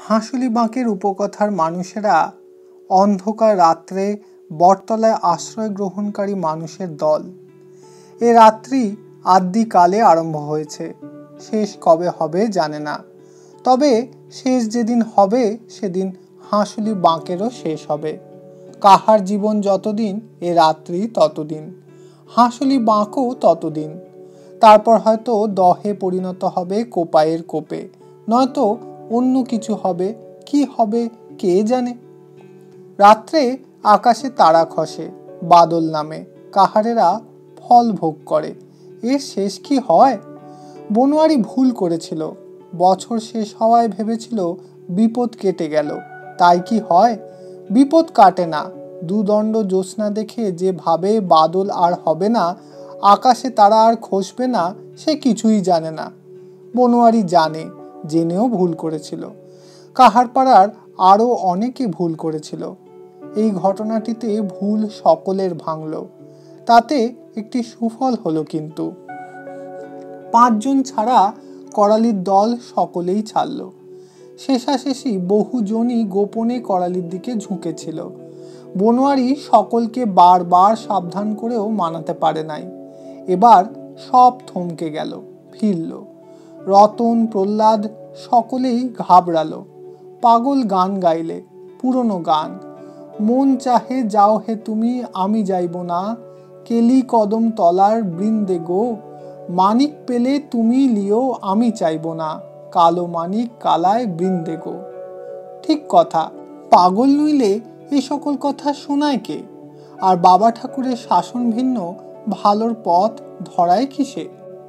হাঁসুলি বাঁকের উপকথার মানুষেরা অন্ধকার রাত্রে বটতলায় আশ্রয় গ্রহণকারী মানুষের দল। এ রাত্রি আদ্যিকালে আরম্ভ হয়েছে, শেষ কবে হবে জানে না। তবে শেষ যেদিন হবে সেদিন হাঁসুলি বাঁকেরও শেষ হবে। কাহার জীবন যতদিন এ রাত্রি ততদিন, হাঁসুলি বাঁকও ততদিন। তারপর হয়তো দহে পরিণত হবে কোপায়ের কোপে, নয়তো অন্য কিছু হবে। কি হবে কে জানে। রাত্রে আকাশে তারা খসে, বাদল নামে, কাহারেরা ফল ভোগ করে। এর শেষ কি হয়? বনোয়ারি ভুল করেছিল। বছর শেষ হওয়ায় ভেবেছিল বিপদ কেটে গেল। তাই কি হয়? বিপদ কাটে না। দুদণ্ড জ্যোৎস্না দেখে যে ভাবে বাদল আর হবে না, আকাশে তারা আর খসবে না, সে কিছুই জানে না। বনোয়ারি জানে, জেনেও ভুল করেছিল। কাহারপাড়ার আরও অনেকে ভুল করেছিল। এই ঘটনাটিতে ভুল সকলের ভাঙল। তাতে একটি সুফল হলো, কিন্তু 5 জন ছাড়া করালির দল সকলেই ছাড়ল। শেষাশেষি বহুজনই গোপনে করালির দিকে ঝুঁকেছিল। বনোয়ারি সকলকে বারবার সাবধান করেও মানাতে পারে নাই। এবার সব থমকে গেল, ফিরল। রতন, প্রহ্লাদ সকলেই ঘাবড়ালো। পাগল গান গাইলে, পুরনো গান। মন চাহে যাও হে তুমি, আমি যাইব না, কেলি কদম তলার বৃন্দে গো, মানিক পেলে তুমি লিও, আমি চাইব না, কালো মানিক কালায় বৃন্দে গো। ঠিক কথা, পাগল নইলে এই সকল কথা শোনায় কে? আর বাবা ঠাকুরের শাসন ভিন্ন ভালোর পথ ধরায় কিসে?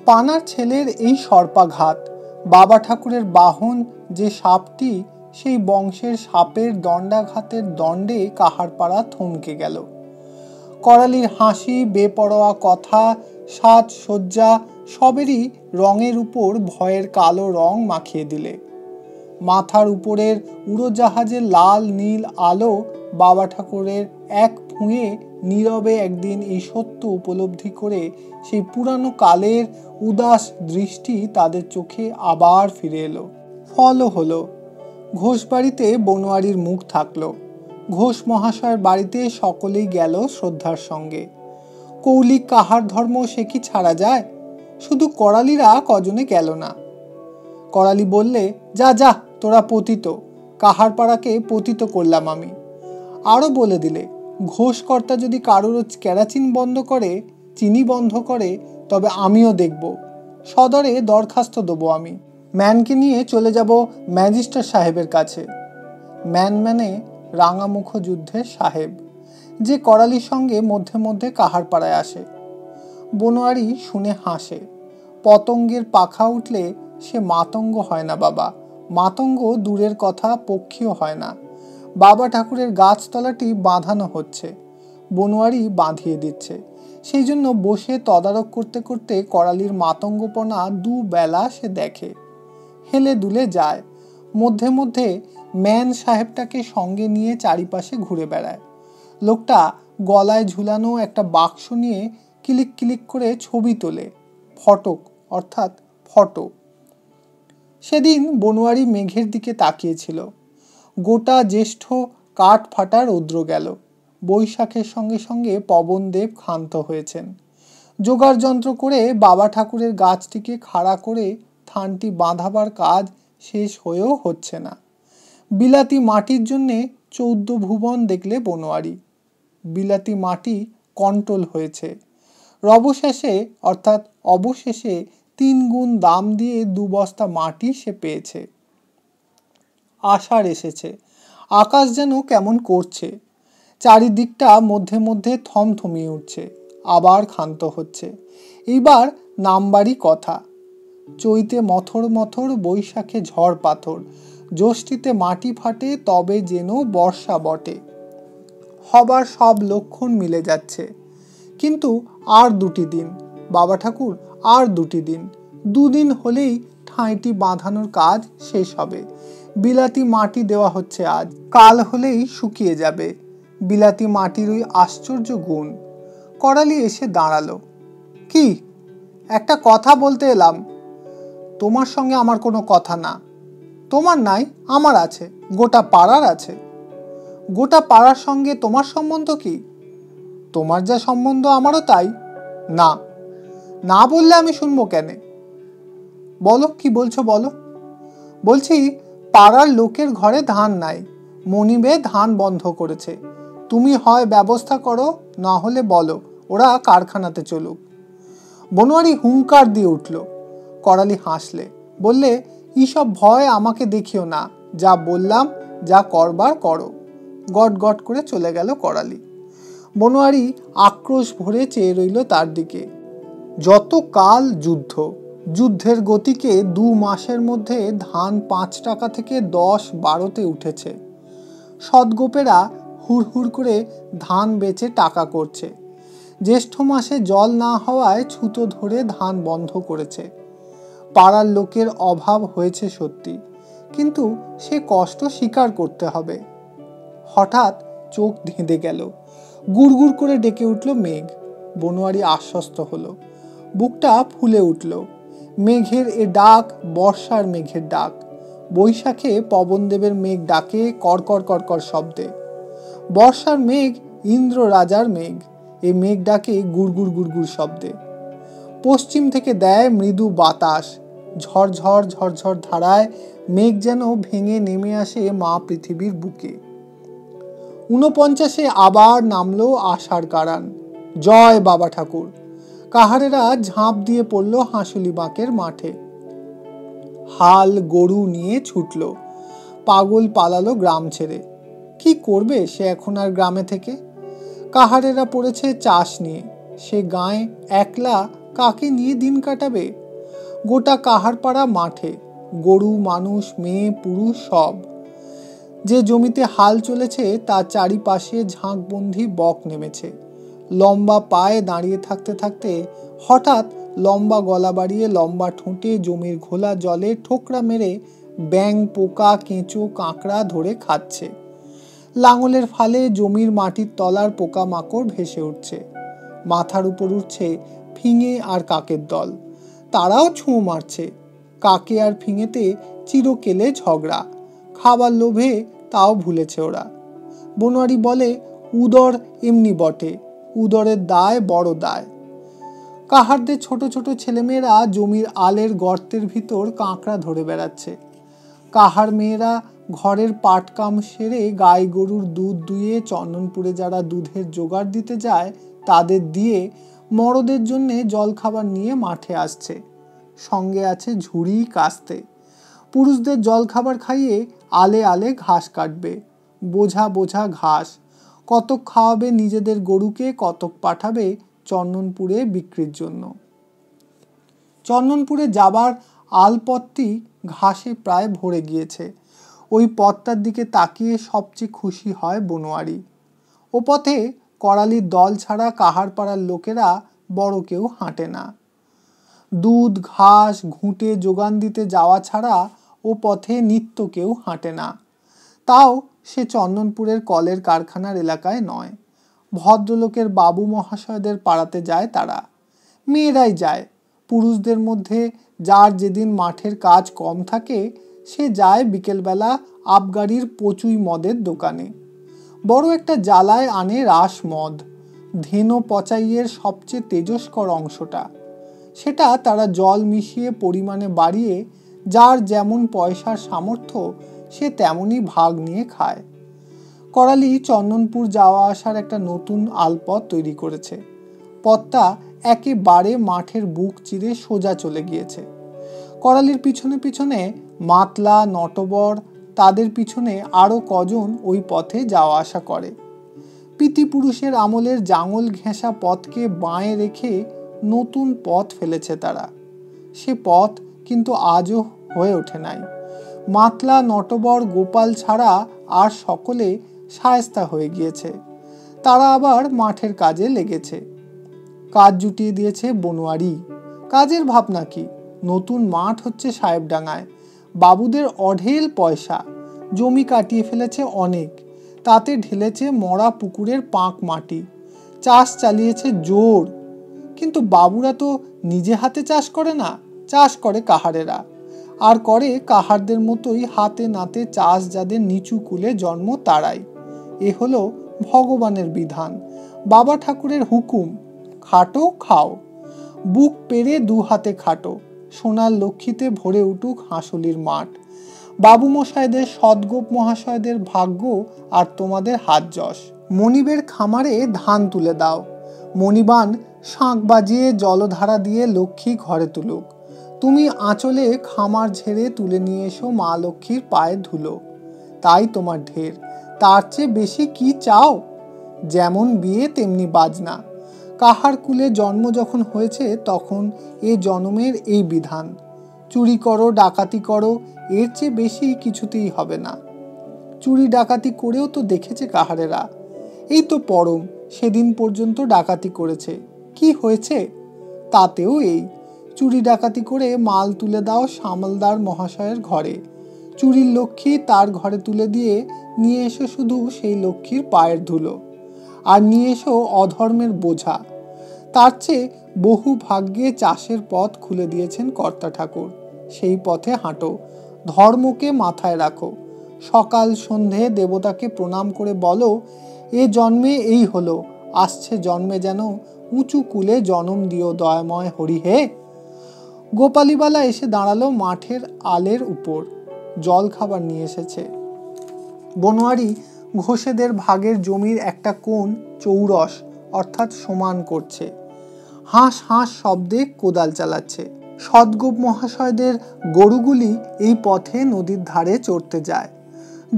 পানার ছেলের এই সর্পাঘাত। বাবা ঠাকুরের বাহন যে সাপটি, সেই বংশের সাপের দণ্ডাঘাতের দণ্ডে কাহারপাড়া থমকে গেল। করালির হাসি, বেপরোয়া কথা, সাজসজ্জা সবেরই রঙের উপর ভয়ের কালো রং মাখিয়ে দিলে। মাথার উপরের উড়োজাহাজের লাল নীল আলো বাবা ঠাকুরের এক ফুঁয়ে নীরবে একদিন এই সত্য উপলব্ধি করে সেই পুরানো কালের উদাস দৃষ্টি তাদের চোখে আবার ফিরে এলো। ফলও হলো। ঘোষ বাড়িতে বনোয়ারির মুখ থাকলো। ঘোষ মহাশয়ের বাড়িতে সকলেই গেল শ্রদ্ধার সঙ্গে। কৌলিক কাহার ধর্ম সে কি ছাড়া যায়? শুধু করালিরা কজনে গেল না। করালি বললে, যা যা, তোরা পতিত, কাহারপাড়াকে পতিত করলাম আমি। আরও বলে দিলে, ঘোষকর্তা যদি কারোর কেরাচিন বন্ধ করে, চিনি বন্ধ করে, তবে আমিও দেখব। সদরে দরখাস্ত দেবো আমি। ম্যানকে নিয়ে চলে যাব ম্যাজিস্ট্রেট সাহেবের কাছে। ম্যান মানে রাঙামুখ যুদ্ধের সাহেব, যে করালির সঙ্গে মধ্যে মধ্যে কাহারপাড়ায় আসে। বনোয়ারি শুনে হাসে। পতঙ্গের পাখা উঠলে সে মাতঙ্গ হয় না বাবা। মাতঙ্গ দূরের কথা, পক্ষীও হয় না। বাবা ঠাকুরের গাছতলাটি বাঁধানো হচ্ছে, বনোয়ারি বাঁধিয়ে দিচ্ছে। সেই জন্য বসে তদারক করতে করতে করালির মাতঙ্গপনা দুবেলা সে দেখে, হেলে দুলে যায়। মধ্যে মধ্যে ম্যান সাহেবটাকে সঙ্গে নিয়ে চারিপাশে ঘুরে বেড়ায়। লোকটা গলায় ঝুলানো একটা বাক্স নিয়ে কিলিক কিলিক করে ছবি তোলে, ফটক অর্থাৎ ফটো। সেদিন বনোয়ারি মেঘের দিকে তাকিয়েছিল। গোটা জ্যৈষ্ঠ কাঠ ফাটা রৌদ্র গেল। বৈশাখের সঙ্গে সঙ্গে পবনদেব ক্ষান্ত হয়েছেন। জোগাড় যন্ত্র করে বাবা ঠাকুরের গাছটিকে খাড়া করে থানটি বাঁধাবার কাজ শেষ হয়েও হচ্ছে না। বিলাতি মাটির জন্যে 14 ভুবন দেখলে বনোয়ারি। বিলাতি মাটি কন্ট্রোল হয়েছে। রবশেষে অর্থাৎ অবশেষে 3 গুণ দাম দিয়ে 2 বস্তা মাটি সে পেয়েছে। আষাঢ় এসেছে। আকাশ যেন কেমন করছে। চারিদিকটা মধ্যে মধ্যে থমথমিয়ে উঠছে, আবার ক্ষান্ত হচ্ছে। এইবার নামবারই কথা। চৈতে মথর মথর, বৈশাখে ঝড় পাথর, জ্যৈষ্ঠীতে মাটি ফাটে, তবে যেন বর্ষা বটে। হবার সব লক্ষণ মিলে যাচ্ছে। কিন্তু আর 2টি দিন বাবা ঠাকুর, আর 2টি দিন। 2 দিন হলেই ঠাঁইটি বাঁধানোর কাজ শেষ হবে। বিলাতি মাটি দেওয়া হচ্ছে আজ, কাল হলেই শুকিয়ে যাবে। বিলাতি মাটির ওই আশ্চর্য গুণ। করালি এসে দাঁড়ালো। কি? একটা কথা বলতে এলাম। তোমার সঙ্গে আমার কোনো কথা না। তোমার নাই, আমার আছে, গোটা পাড়ার আছে। গোটা পাড়ার সঙ্গে তোমার সম্বন্ধ কি? তোমার যা সম্বন্ধ আমারও তাই। না, না বললে আমি শুনবো কেন? বলো, কি বলছো বলো। বলছি, পাড়ার লোকের ঘরে ধান নাই, মনিবে ধান বন্ধ করেছে। তুমি হয় ব্যবস্থা করো, না হলে বলো ওরা কারখানাতে চলুক। বনোয়ারি হুঙ্কার দিয়ে উঠল। করালি হাসলে, বললে, এইসব ভয় আমাকে দেখিও না, যা বললাম, যা করবার করো। গট গট করে চলে গেল করালি। বনোয়ারি আক্রোশ ভরে চেয়ে রইল তার দিকে। যত কাল যুদ্ধ, যুদ্ধের গতিকে 2 মাসের মধ্যে ধান 5 টাকা থেকে 10-12তে উঠেছে। সদগোপেরা হুড়হুড় করে ধান বেচে টাকা করছে। জ্যৈষ্ঠ মাসে জল না হওয়ায় ছুতো ধরে ধান বন্ধ করেছে। পাড়ার লোকের অভাব হয়েছে সত্যি, কিন্তু সে কষ্ট স্বীকার করতে হবে। হঠাৎ চোখ ঢেঁদে গেল, গুড়গুড় করে ডেকে উঠল মেঘ। বনোয়ারি আশ্বস্ত হলো, বুকটা ফুলে উঠল। মেঘের এ ডাক বর্ষার মেঘের ডাক। বৈশাখে পবনদেবের মেঘ ডাকে কড়কড় কড়কড় শব্দে। বর্ষার মেঘ ইন্দ্র রাজার মেঘ, এ মেঘ ডাকে গুড়গুড় গুড়গুড় শব্দে। পশ্চিম থেকে দেয় মৃদু বাতাস, ঝরঝর ঝরঝর ধারায় মেঘ যেন ভেঙে নেমে আসে মা পৃথিবীর বুকে। 49-এ আবার নামলো আষাঢ় কারান। জয় বাবা ঠাকুর। কাহারেরা ঝাঁপ দিয়ে পড়ল হাঁসুলি বাঁকের মাঠে। হাল গরু নিয়ে ছুটল। পাগল পালালো গ্রাম ছেড়ে। কি করবে সে এখন আর গ্রামে থেকে? কাহারেরা পড়েছে চাষ নিয়ে। সে গায়ে একলা কাকে নিয়ে দিন কাটাবে? গোটা কাহারপাড়া মাঠে, গরু, মানুষ, মেয়ে, পুরুষ সব। যে জমিতে হাল চলেছে তার চারিপাশে ঝাঁকবন্দি বক নেমেছে। লম্বা পায়ে দাঁড়িয়ে থাকতে থাকতে হঠাৎ লম্বা গলা বাড়িয়ে লম্বা ঠোঁটে জমির ঘোলা জলে ঠোকরা মেরে ব্যাঙ, পোকা, কেঁচো, কাঁকড়া ধরে খাচ্ছে। লাঙলের ফালে জমির মাটির তলার পোকামাকড় ভেসে উঠছে। মাথার উপর উঠছে ফিঙে আর কাকের দল। তারাও ছোঁ মারছে। কাকে আর ফিঙেতে চিরকেলে ঝগড়া। খাবার লোভে তাও ভুলেছে ওরা। বনোয়ারি বলে, উদর এমনি বটে, উদরের দায় বড় দায়। কাহারদের ছোট ছোট ছেলেমেয়েরা জমির আলের গর্তের ভিতর কাঁকড়া ধরে বেড়াচ্ছে। কাহার মেয়েরা ঘরের পাটকাম সেরে গাই গরুর দুধ দুইয়ে চন্দনপুরে যারা দুধের জোগাড় দিতে যায় তাদের দিয়ে মরদের জন্যে জলখাবার নিয়ে মাঠে আসছে। সঙ্গে আছে ঝুড়ি, কাস্তে। পুরুষদের জলখাবার খাইয়ে আলে আলে ঘাস কাটবে, বোঝা বোঝা ঘাস। কতক খাওয়াবে নিজেদের গরুকে, কতক পাঠাবে চন্দনপুরে বিক্রির জন্য। চন্দনপুরে যাবার আলপথটি ঘাসে প্রায় ভরে গিয়েছে। ওই পথটার দিকে তাকিয়ে সবচেয়ে খুশি হয় বনোয়ারি। ও পথে করালির দল ছাড়া কাহারপাড়ার লোকেরা বড় কেউ হাঁটে না। দুধ, ঘাস, ঘুঁটে যোগান দিতে যাওয়া ছাড়া ও পথে নিত্য কেউ হাঁটে না। তাও সে চন্দনপুরের কলের কারখানার এলাকায় নয়। ভদ্রলোকের বাবু মহাশয়দের পাড়াতে যায় তারা। মেয়েরাই যায়। পুরুষদের মধ্যে যার যেদিন মাঠের কাজ কম থাকে সে যায় বিকেলবেলা আবগাড়ির পচুই মদের দোকানে। বড় একটা জ্বালায় আনে রাস মদ, ধেনো পচাইয়ের সবচেয়ে তেজস্কর অংশটা। সেটা তারা জল মিশিয়ে পরিমাণে বাড়িয়ে যার যেমন পয়সার সামর্থ্য সে তেমনই ভাগ নিয়ে খায়। করালি চন্দনপুর যাওয়া আসার একটা নতুন আলপথ তৈরি করেছে। পথটা একেবারে মাঠের বুক চিরে সোজা চলে গিয়েছে। করালির পিছনে পিছনে মাতলা, নটবর, তাদের পিছনে আরও কজন ওই পথে যাওয়া আসা করে। পিতৃপুরুষের আমলের জাঙল ঘেঁষা পথকে বাঁয়ে রেখে নতুন পথ ফেলেছে তারা। সে পথ কিন্তু আজও হয়ে ওঠে নাই। মাতলা, নটবর, গোপাল ছাড়া আর সকলে শায়েস্তা হয়ে গিয়েছে। তারা আবার মাঠের কাজে লেগেছে। কাজ জুটিয়ে দিয়েছে বনোয়ারি। কাজের ভাবনা কি? নতুন মাঠ হচ্ছে সাহেবডাঙ্গায়। বাবুদের অঢেল পয়সা। জমি কাটিয়ে ফেলেছে অনেক, তাতে ঢেলেছে মরা পুকুরের পাঁক মাটি। চাষ চালিয়েছে জোর। কিন্তু বাবুরা তো নিজে হাতে চাষ করে না, চাষ করে কাহারেরা। আর করে কাহারদের মতোই হাতে নাতে চাষ যাদের নিচু কুলে জন্ম তারাই। এ হলো ভগবানের বিধান, বাবা ঠাকুরের হুকুম। খাটো খাও, বুক পেরে দু হাতে খাটো, সোনার লক্ষ্মীতে ভরে উঠুক হাঁসুলির মাঠ। বাবু মশাইদের সদগোপ মহাশয়দের ভাগ্য আর তোমাদের হাত যশ। মনিবের খামারে ধান তুলে দাও, মণিবান শাঁখ বাজিয়ে জলধারা দিয়ে লক্ষ্মী ঘরে তুলুক। তুমি আঁচলে খামার ঝেড়ে তুলে নিয়ে এসো মা লক্ষ্মীর পায়ে ধুলো। তাই তোমার ঢের, তার চেয়ে বেশি কি চাও? যেমন বিয়ে তেমনি বাজনা। কাহার কুলে জন্ম যখন হয়েছে তখন এ জন্মের এই বিধান। চুরি করো ডাকাতি করো, এর চেয়ে বেশি কিছুতেই হবে না। চুরি ডাকাতি করেও তো দেখেছে কাহারেরা, এই তো পরম সেদিন পর্যন্ত ডাকাতি করেছে, কি হয়েছে? তাতেও এই চুরি ডাকাতি করে মাল তুলে দাও সামলদার মহাশয়ের ঘরে। চুরির লক্ষ্মী তার ঘরে তুলে দিয়ে নিয়ে এসো শুধু সেই লক্ষ্মীর পায়ের ধুলো, আর নিয়ে এসো অধর্মের বোঝা। তার চেয়ে বহু ভাগ্যে চাষের পথ খুলে দিয়েছেন কর্তা ঠাকুর, সেই পথে হাঁটো, ধর্মকে মাথায় রাখো। সকাল সন্ধে দেবতাকে প্রণাম করে বলো, এ জন্মে এই হলো, আসছে জন্মে যেন উঁচু কুলে জন্ম দিও দয়াময় হরি হে। গোপালীবালা এসে দাঁড়ালো মাঠের আলের উপর, জল খাবার নিয়ে এসেছে। বনোয়ারি ঘোষেদের ভাগের জমির একটা কোণ চৌরস অর্থাৎ সমান করছে। হাঁস হাঁস শব্দে কোদাল চালাচ্ছে। সদগোপ মহাশয়দের গরুগুলি এই পথে নদীর ধারে চড়তে যায়।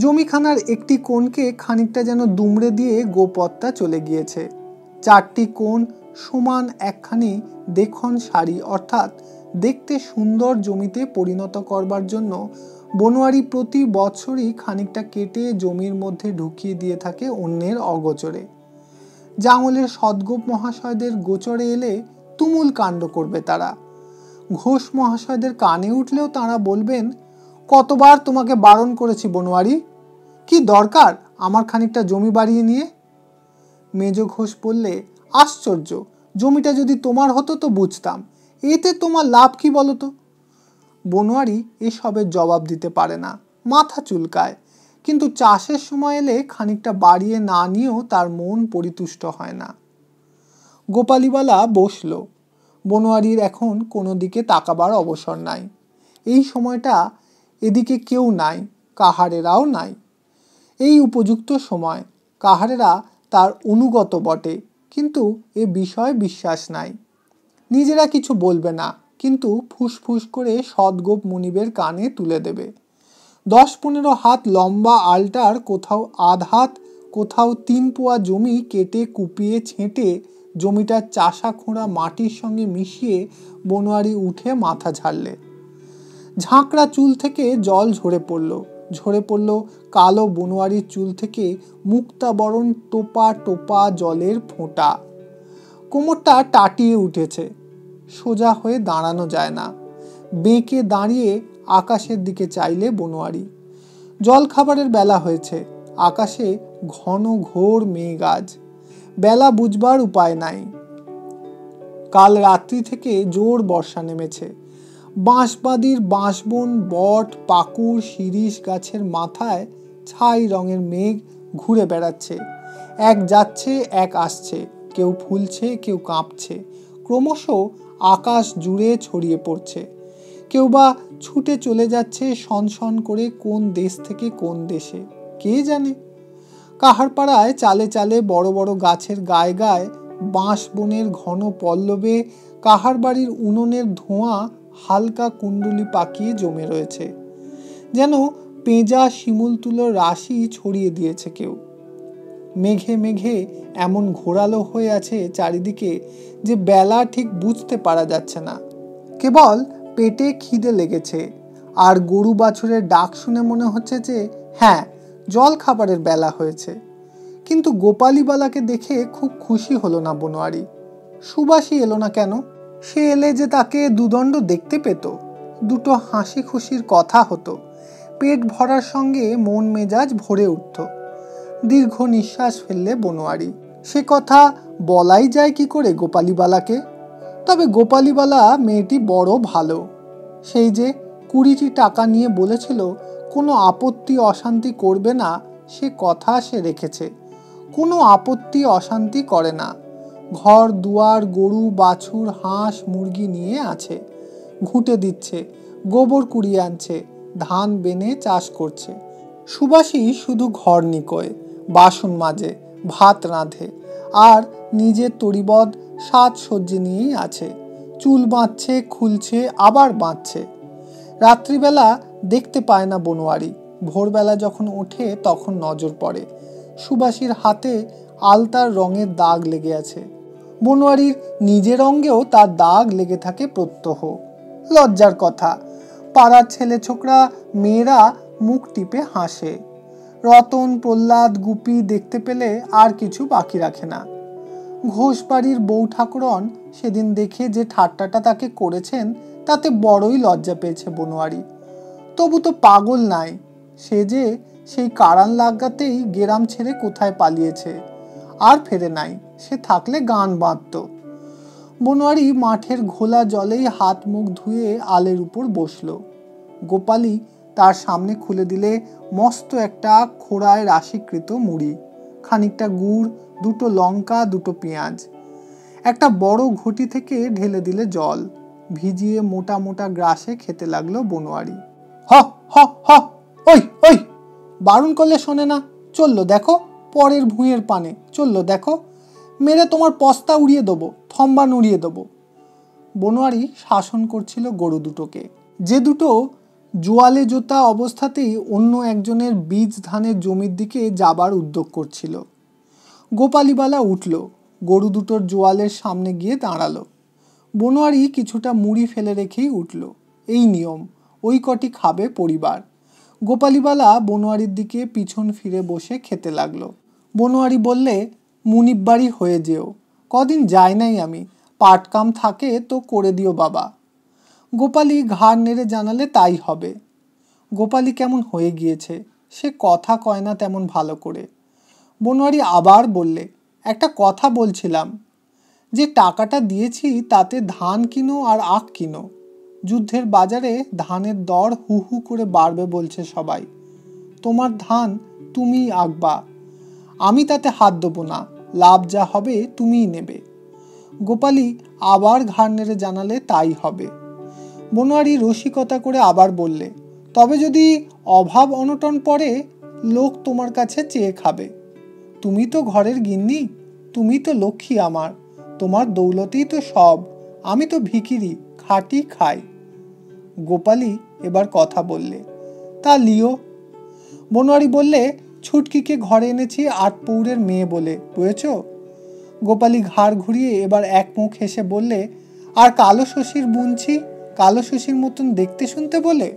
জমিখানার একটি কোণকে খানিকটা যেন দুমড়ে দিয়ে গোপত্তা চলে গিয়েছে। চারটি কোণ সমান একখানি দেখন সারি অর্থাৎ দেখতে সুন্দর জমিতে পরিণত করবার জন্য বনোয়ারি প্রতি বছরই খানিকটা কেটে জমির মধ্যে ঢুকিয়ে দিয়ে থাকে অন্যের অগোচরে। জাঙলের সদগোপ মহাশয়দের গোচরে এলে তুমুল কাণ্ড করবে তারা। ঘোষ মহাশয়দের কানে উঠলেও তাঁরা বলবেন, কতবার তোমাকে বারণ করেছি বনোয়ারি, কি দরকার আমার খানিকটা জমি বাড়িয়ে নিয়ে? মেজ ঘোষ বললে, আশ্চর্য, জমিটা যদি তোমার হতো তো বুঝতাম, এতে তোমার লাভ কি বলো তো? বনোয়ারি এসবের জবাব দিতে পারে না, মাথা চুলকায়, কিন্তু চাষের সময় এলে খানিকটা বাড়িয়ে না নিয়েও তার মন পরিতুষ্ট হয় না। গোপালীবালা বসল। বনোয়ারির এখন কোনো দিকে তাকাবার অবসর নাই। এই সময়টা এদিকে কেউ নাই, কাহারেরাও নাই। এই উপযুক্ত সময়। কাহারেরা তার অনুগত বটে, কিন্তু এ বিষয়ে বিশ্বাস নাই। নিজেরা কিছু বলবে না, কিন্তু ফুসফুস করে সদগোপ মনিবের কানে তুলে দেবে। 10-15 হাত লম্বা আলটার কোথাও আধ হাত, কোথাও 3 পোয়া জমি কেটে কুপিয়ে ছেঁটে জমিটার চাষা খোঁড়া মাটির সঙ্গে মিশিয়ে বনোয়ারি উঠে মাথা ঝাড়লে। ঝাঁকড়া চুল থেকে জল ঝরে পড়ল কালো বনোয়ারির চুল থেকে মুক্তাবরণ টোপা টোপা জলের ফোঁটা। কোমরটা টাটিয়ে উঠেছে, সোজা হয়ে দাঁড়ানো যায় না। বেঁকে দাঁড়িয়ে আকাশের দিকে চাইলে বনোয়ারি। জল খাবারের বেলা হয়েছে, আকাশে ঘন ঘোর মেঘ আজ। বেলা বুঝবার উপায় নাই। কাল রাত্রি থেকে জোর বর্ষা নেমেছে। বাঁশবাদির বাঁশবন, বট, পাকুড়, শিরীষ গাছের মাথায় ছাই রঙের মেঘ ঘুরে বেড়াচ্ছে। এক যাচ্ছে এক আসছে, কেউ ফুলছে কেউ কাঁপছে, ক্রমশ আকাশ জুড়ে ছড়িয়ে পড়ছে। কেউ বা ছুটে চলে যাচ্ছে সনসন করে কোন দেশ থেকে কোন দেশে কে জানে। কাহার পাড়ায় চালে চালে বড় বড় গাছের গায়ে গায়ে বাঁশ বনের ঘন পল্লবে কাহার বাড়ির উনুনের ধোঁয়া হালকা কুণ্ডুলি পাকিয়ে জমে রয়েছে, যেন পেঁজা শিমুল তুলোর রাশি ছড়িয়ে দিয়েছে কেউ। মেঘে মেঘে এমন ঘোরালো হয়ে আছে চারিদিকে যে বেলা ঠিক বুঝতে পারা যাচ্ছে না। কেবল পেটে খিদে লেগেছে, আর গরু বাছুরের ডাক শুনে মনে হচ্ছে যে হ্যাঁ, জল খাবারের বেলা হয়েছে। কিন্তু গোপালীবালাকে দেখে খুব খুশি হলো না বনোয়ারি। সুবাসী এলো না কেন? সে এলে যে তাকে দুদণ্ড দেখতে পেত, দুটো হাসি খুশির কথা হতো, পেট ভরার সঙ্গে মন মেজাজ ভরে উঠত। দীর্ঘ নিঃশ্বাস ফেললে বনোয়ারি। সে কথা বলাই যায় কি করে গোপালীবালাকে? তবে গোপালীবালা মেয়েটি বড় ভালো, সেই যে 20টি টাকা নিয়ে বলেছিল কোনো আপত্তি অশান্তি করবে না, সে কথা সে রেখেছে। কোনো আপত্তি অশান্তি করে না। ঘর দুয়ার, গরু বাছুর হাঁস মুরগি নিয়ে আছে, ঘুঁটে দিচ্ছে, গোবর কুড়িয়ে আনছে, ধান বেনে চাষ করছে। সুবাসী শুধু ঘর নিকোয়, বাসন মাজে, ভাত রাঁধে, আর নিজের তরিবদ সাজসজ্জি নিয়েই আছে। চুল বাঁধছে, খুলছে, আবার বাঁধছে। রাত্রিবেলা দেখতে পায় না বনোয়ারি। ভোরবেলা যখন ওঠে তখন নজর পড়ে সুবাসীর হাতে আলতার রঙের দাগ লেগে আছে। বনোয়ারির নিজের অঙ্গেও তার দাগ লেগে থাকে প্রত্যহ। লজ্জার কথা, পাড়ার ছেলে ছোকরা মেয়েরা মুখ টিপে হাসে। রতন, প্রহ্লাদ, গুপি দেখতে পেলে আর কিছু বাকি রাখে না। ঘোষ বাড়ির বউ ঠাকুরন সেদিন দেখে যে ঠাট্টাটা তাকে করেছেন তাতে বড়ই লজ্জা পেয়েছে বনোয়ারি। তবু তো পাগল নাই, সে যে সেই কারান লাগাতেই গেরাম ছেড়ে কোথায় পালিয়েছে, আর ফেরে নাই। সে থাকলে গান বাঁধত। বনোয়ারি মাঠের ঘোলা জলেই হাত মুখ ধুয়ে আলের উপর বসল। গোপালী তার সামনে খুলে দিলে মস্ত একটা খোড়ায় রাশিকৃত মুড়ি, খানিকটা গুড়, 2টো লঙ্কা, 2টো পেঁয়াজ। একটা বড় ঘটি থেকে ঢেলে দিলে জল। ভিজিয়ে মোটা মোটা গ্রাসে খেতে লাগলো বনোয়ারি। হ হ হ, ওই ওই, বারণ করলে শোনে না। চললো দেখো, পরের ভুঁয়ের পানে চললো দেখো, মেরে তোমার পস্তা উড়িয়ে দেবো, থম্বা উড়িয়ে দেবো। বনোয়ারি শাসন করছিল গরু দুটোকে, যে দুটো জোয়ালে জোতা অবস্থাতেই অন্য একজনের বীজ ধানের জমির দিকে যাবার উদ্যোগ করছিল। গোপালীবালা উঠল, গরু দুটোর জোয়ালের সামনে গিয়ে দাঁড়ালো। বনোয়ারি কিছুটা মুড়ি ফেলে রেখেই উঠল। এই নিয়ম, ওই কটি খাবে পরিবার। গোপালীবালা বনোয়ারির দিকে পিছন ফিরে বসে খেতে লাগলো। বনোয়ারি বললে, মুনিব বাড়ি হয়ে যেও, কদিন যাই নাই আমি, পাটকাম থাকে তো করে দিও বাবা। গোপালী ঘাড় নেড়ে জানালে তাই হবে। গোপালী কেমন হয়ে গিয়েছে, সে কথা কয় না তেমন ভালো করে। বনোয়ারি আবার বললে, একটা কথা বলছিলাম, যে টাকাটা দিয়েছি তাতে ধান কিনো আর আখ কিনো। যুদ্ধের বাজারে ধানের দর হু হু করে বাড়বে বলছে সবাই। তোমার ধান তুমিই আঁকবা, আমি তাতে হাত দেবো না, লাভ যা হবে তুমিই নেবে। গোপালী আবার ঘাড় নেড়ে জানালে তাই হবে। বনোয়ারি রসিকতা করে আবার বললে, তবে যদি অভাব অনটন পড়ে, লোক তোমার কাছে চেয়ে খাবে। তুমি তো ঘরের গিন্নি, তুমি তো লক্ষ্মী আমার, তোমার দৌলতেই তো সব, আমি তো ভিখিরি, খাটি খাই। গোপালী এবার কথা বললে, তা লিও। বনোয়ারি বললে, ছুটকিকে ঘরে এনেছি 8 পৌরের মেয়ে বলে, বুঝেছ? গোপালী ঘাড় ঘুরিয়ে এবার এক মুখ হেসে বললে, আর কালো শশীর বুনছি, কালো শশীর মতন দেখতে শুনতে বলে।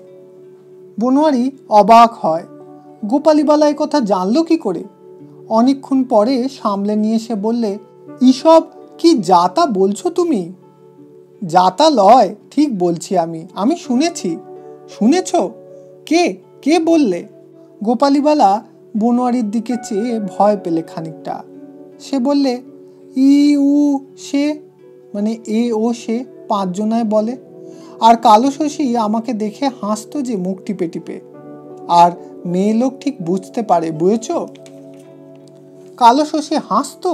বনোয়ারি অবাক হয়, গোপালীবালা এই কথা জানলো কি করে? অনেকক্ষণ পরে সামলে নিয়ে এসে বললে, ইসব কি যাতা বলছো তুমি? যাতা লয়, ঠিক বলছি আমি শুনেছি। শুনেছ? কে কে বললে? গোপালীবালা বনোয়ারির দিকে চেয়ে ভয় পেলে খানিকটা। সে বললে, ই উ সে, মানে এ ও সে 5 জনায় বলে। আর কালো শশী আমাকে দেখে হাসতো যে মুখ টিপে টিপে। আর মেয়ে লোক ঠিক বুঝতে পারে, বুঝেছ? কালো শশী হাসতো?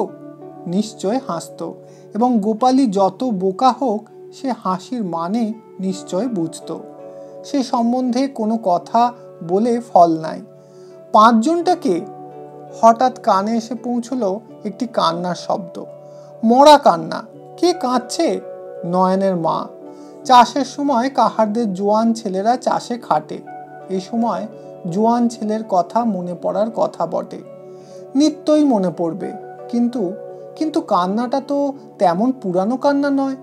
নিশ্চয় হাসতো, এবং গোপালী যত বোকা হোক সে হাসির মানে নিশ্চয় বুঝত। সে সম্বন্ধে কোনো কথা বলে ফল নাই। 5 জনটাকে? হঠাৎ কানে এসে পৌঁছলো একটি কান্নার শব্দ, মরা কান্না। কে কাঁদছে? নয়নের মা। চাষের সময় কাহারদের জোয়ান ছেলেরা চাষে খাটে, এই সময় জোয়ান ছেলের কথা মনে পড়ার কথা বটে, নিত্যই মনে পড়বে। কিন্তু কিন্তু কান্নাটা তো তেমন পুরানো কান্না নয়,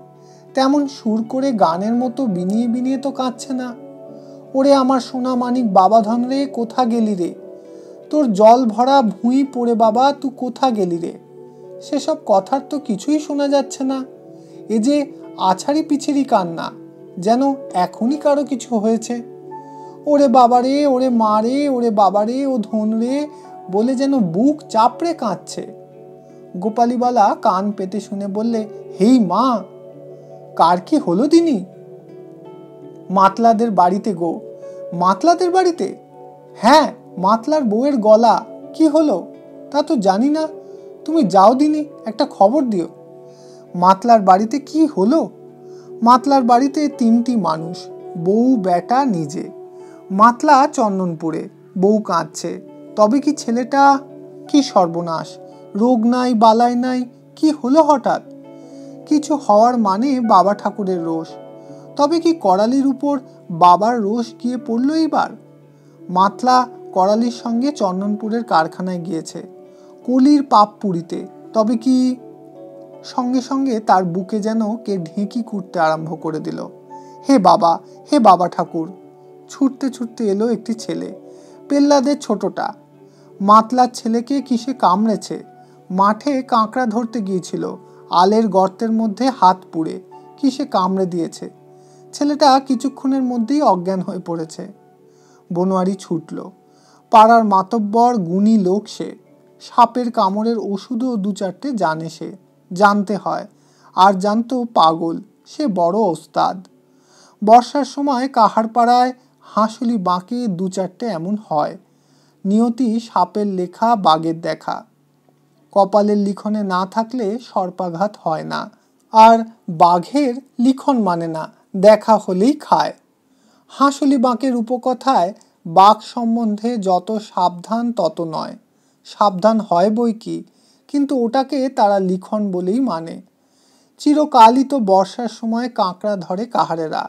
তেমন সুর করে গানের মতো বিনিয়ে বিনিয়ে তো কাঁদছে না। ওরে আমার সোনা মানিক বাবাধন রে, কোথা গেলি রে? তোর জল ভরা ভুঁই পড়ে বাবা, তুই কোথা গেলি রে? সেসব কথার তো কিছুই শোনা যাচ্ছে না। এ যে আছাড়ি পিছেরই কান্না, যেন এখনই কারো কিছু হয়েছে। ওরে বাবারে, ওরে মা রে, ওরে বাবারে, ও ধন রে বলে যেন বুক চাপড়ে কাঁদছে। গোপালীবালা কান পেতে শুনে বললে, হেই মা, কার কি হলো দিনি? মাতলাদের বাড়িতে গো। মাতলাদের বাড়িতে? হ্যাঁ, মাতলার বউয়ের গলা। কি হলো তা তো জানি না, তুমি যাও দিনি, একটা খবর দিও। মাতলার বাড়িতে কি হলো? মাতলার বাড়িতে 3টি মানুষ, বউ বেটা নিজে। মাতলা চন্দনপুরে, বউ কাঁদছে। তবে কি ছেলেটা? কি সর্বনাশ! রোগ নাই, বালাই নাই, কি হলো হঠাৎ? কিছু হওয়ার মানে বাবা ঠাকুরের রোষ। তবে কি করালির উপর বাবার রোষ গিয়ে পড়ল এইবার? মাতলা করালির সঙ্গে চন্দনপুরের কারখানায় গিয়েছে, কলির পাপ পুরিতে। তবে কি? সঙ্গে সঙ্গে তার বুকে যেন কে ঢেঁকি কুটতে আরম্ভ করে দিল। হে বাবা, হে বাবা ঠাকুর! ছুটতে ছুটতে এলো একটি ছেলে, পেল্লাদের ছোটটা। মাতলার ছেলেকে কিসে কামড়েছে? মাঠে কাঁকড়া ধরতে গিয়েছিল, আলের গর্তের মধ্যে হাত পুড়ে কিসে কামড়ে দিয়েছে। ছেলেটা কিছুক্ষণের মধ্যেই অজ্ঞান হয়ে পড়েছে। বনোয়ারি ছুটল। পাড়ার মাতব্বর গুণী লোক সে, সাপের কামড়ের ওষুধও 2-4টে জানে সে, জানতে হয়। আর জানতো পাগল, সে বড় ওস্তাদ। বর্ষার সময় কাহার পাড়ায় হাঁসুলি বাঁকে 2-4টে এমন হয়। নিয়তি সাপের লেখা, বাঘের দেখা। কপালের লিখনে না থাকলে সর্পাঘাত হয় না, আর বাঘের লিখন মানে না, দেখা হলেই খায়। হাঁসুলি বাঁকের উপকথায় বাঘ সম্বন্ধে যত সাবধান তত নয়। সাবধান হয় বই কি, কিন্তু ওটাকে তারা লিখন বলেই মানে। চিরকালই তো বর্ষার সময় কাঁকড়া ধরে কাহারেরা,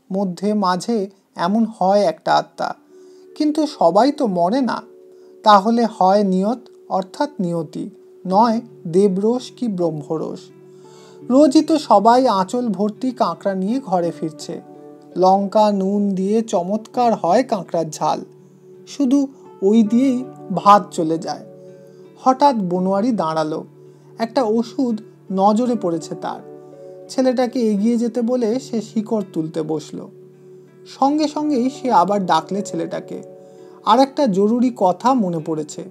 মধ্যে মাঝে এমন হয় একটা আত্মা, কিন্তু সবাই তো মরে না। তাহলে হয় নিয়ত অর্থাৎ নিয়তি, নয় দেবরোষ কি ব্রহ্মরোষ। রোজই তো সবাই আঁচল ভর্তি কাঁকড়া নিয়ে ঘরে ফিরছে। লঙ্কা নুন দিয়ে চমৎকার হয় কাঁকড়ার ঝাল, শুধু ওই দিয়েই ভাত চলে যায়। হঠাৎ বনোয়ারি দাঁড়ালো। একটা ওষুধ নজরে পড়েছে তার। ছেলেটাকে এগিয়ে যেতে বলে সে শিকড় তুলতে বসলো। সঙ্গে সঙ্গেই সে আবার ডাকলে ছেলেটাকে। আর একটা জরুরি কথা মনে পড়েছে।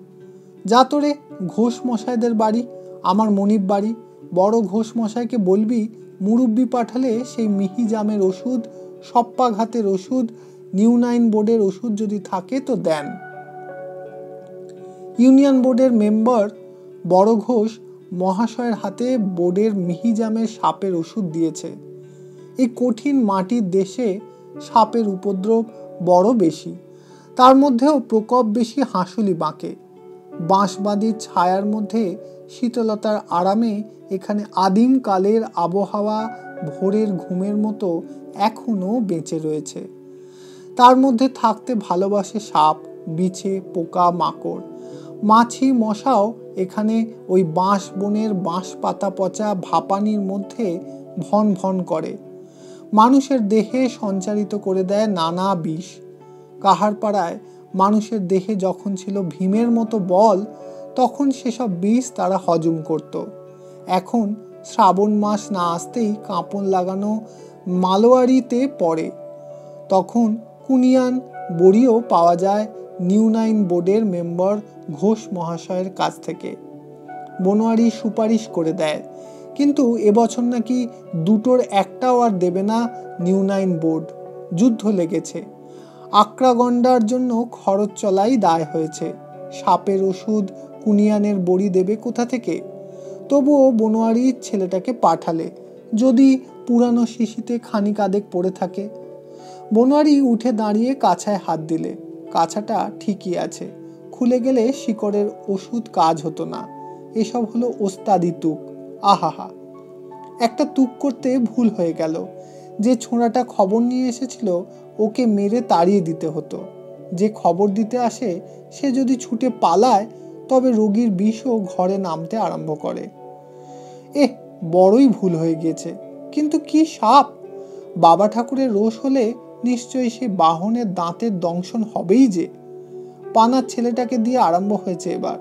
যা তোরে, ঘোষ মশাইদের বাড়ি, আমার মনিব বাড়ি, বড় ঘোষ মশাইকে বলবি মুরব্বি পাঠালে সেই মিহি জামের ওষুধ, সপ্পাঘাতের ওষুধ, নিউনাইন বোর্ডের ওষুধ যদি থাকে তো দেন। ইউনিয়ন বোর্ডের মেম্বার বড় ঘোষ মহাশয়ের হাতে বোর্ডের মিহিজামের সাপের ওষুধ দিয়েছে। এই কঠিন মাটির দেশে সাপের উপদ্রব বড় বেশি, তার মধ্যেও প্রকোপ বেশি হাঁসুলি বাঁকে। বাঁশবাঁধির ছায়ার মধ্যে শীতলতার আরামে এখানে আদিম কালের আবহাওয়া ভোরের ঘুমের মতো এখনো বেঁচে রয়েছে। তার মধ্যে থাকতে ভালোবাসে সাপ, বিছে, পোকা, মাকড়। মাছি মশাও এখানে ওই বাঁশ বনের বাঁশ পাতা পচা ভাপানির মধ্যে ভন ভন করে। মানুষের দেহে সঞ্চারিত করে দেয় নানা বিষ। কাহার পাড়ায় মানুষের দেহে যখন ছিল ভীমের মতো বল, তখন সেসব বিষ তারা হজম করত। এখন শ্রাবণ মাস না আসতেই কাঁপন লাগানো মালোয়ারিতে পড়ে। তখন কুনিয়ান বড়িও পাওয়া যায় নিউনাইন বোর্ডের মেম্বার ঘোষ মহাশয়ের কাছ থেকে। বনোয়ারি সুপারিশ করে দেয়, কিন্তু এবছর নাকি 2টোর একটাও আর দেবে না নিউনাইন বোর্ড। যুদ্ধ লেগেছে, আক্রাগন্ডার জন্য খরচ চলাই দায় হয়েছে। সাপের ওষুধ কুনিয়ানের বড়ি দেবে কোথা থেকে? তবুও বনোয়ারি ছেলেটাকে পাঠালে, যদি পুরানো শিশিতে খানিক আধেক পড়ে থাকে। বনোয়ারি উঠে দাঁড়িয়ে কাছায় হাত দিলে। কাছাটা ঠিকই আছে, খুলে গেলে শিকড়ের ওষুধ কাজ হতো না। এসব হলো ওস্তাদি তুক। আহাহা, একটা তুক করতে ভুল হয়ে গেল। যে ছোঁড়াটা খবর নিয়ে এসেছিল ওকে মেরে তাড়িয়ে দিতে হতো। যে খবর দিতে আসে সে যদি ছুটে পালায়, তবে রোগীর বিষও ঘরে নামতে আরম্ভ করে। বড়ই ভুল হয়ে গিয়েছে। কিন্তু কি সাপ! বাবা ঠাকুরের রোষ হলে নিশ্চয়ই সে বাহনের দাঁতের দংশন হবেই যে। পানার ছেলেটাকে দিয়ে আরম্ভ হয়েছে এবার।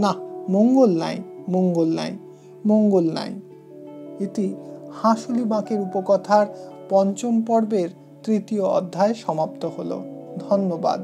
না, মঙ্গল নাই, মঙ্গল নাই, মঙ্গল নাই। এটি হাঁসুলি বাঁকের উপকথার 5ম পর্বের 3য় অধ্যায় সমাপ্ত হলো। ধন্যবাদ।